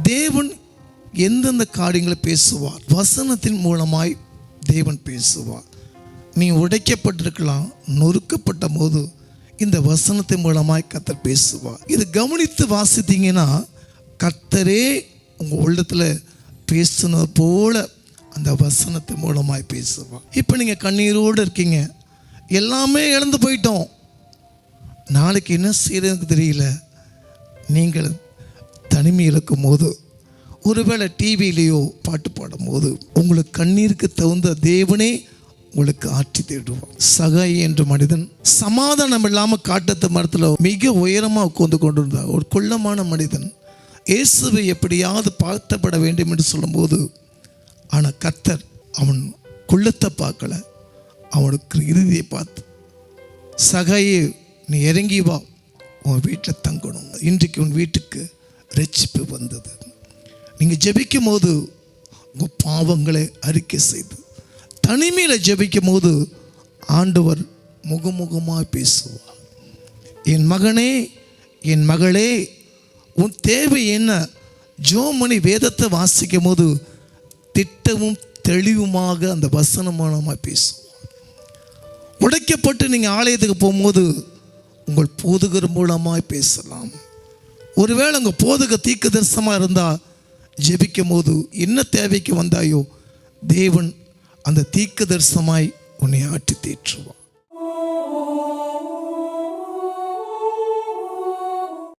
தேவன் எந்தெந்த காரியங்களை பேசுவார்? வசனத்தின் மூலமாய் தேவன் பேசுவார். நீ உடைக்கப்பட்டிருக்கலாம், நொறுக்கப்பட்ட போது இந்த வசனத்தின் மூலமாய் கர்த்தர் பேசுவார். இது கவனித்து வாசித்தீங்கன்னா கர்த்தரே உங்கள் உள்ளத்தில் பேசுனது போல அந்த வசனத்தின் மூலமாய் பேசுவார். இப்போ நீங்கள் கண்ணீரோடு இருக்கீங்க, எல்லாமே இழந்து போயிட்டோம், நாளைக்கு என்ன செய்யறதுக்கு தெரியல. நீங்கள் தனிமையில் இருக்கும் போது, ஒருவேளை டிவியிலேயோ பாட்டு பாடும்போது உங்களுக்கு கண்ணீருக்கு தகுந்த தேவனே உங்களுக்கு ஆற்றி தேடுவார். சகாய் என்ற மனிதன் சமாதானம் இல்லாமல் காட்டத்து மரத்தில் மிக உயரமாக உட்கார்ந்து கொண்டிருந்தார். ஒரு குள்ளமான மனிதன் இயேசுவை எப்படியாவது பார்க்கப்பட வேண்டும் என்று சொல்லும்போது, ஆனால் கர்த்தர் அவன் குள்ளத்தை பார்க்கல, அவனுக்கு இறுதியை பார்த்து, சகாயே நீ இறங்கி வா, உன் வீட்டில் தங்கணும். இன்றைக்கு உன் வீட்டுக்கு ரட்சிப்பு வந்தது. நீங்கள் ஜெபிக்கும் போது உங்கள் பாவங்களை அறிக்கை செய்து தனிமையில் ஜெபிக்கும் போது ஆண்டவர் முகமுகமாக பேசுவார். என் மகனே, என் மகளே, உன் தேவை என்ன? ஜோமணி வேதத்தை வாசிக்கும் போது திட்டமும் தெளிவுமாக அந்த வசனம் மூலமாக பேசுவார். உடைக்கப்பட்டு நீங்கள் ஆலயத்துக்கு போகும்போது உங்கள் போதகர் மூலமாக பேசலாம். ஒருவேளை உங்கள் போதக தீர்க்க தரிசனமாக இருந்தால் ஜெபிக்கும் போது என்ன தேவைக்கு வந்தாயோ தேவன் அந்த தீர்க்க தரிசனமாய் உன்னை ஆற்றி தேற்றுவார்.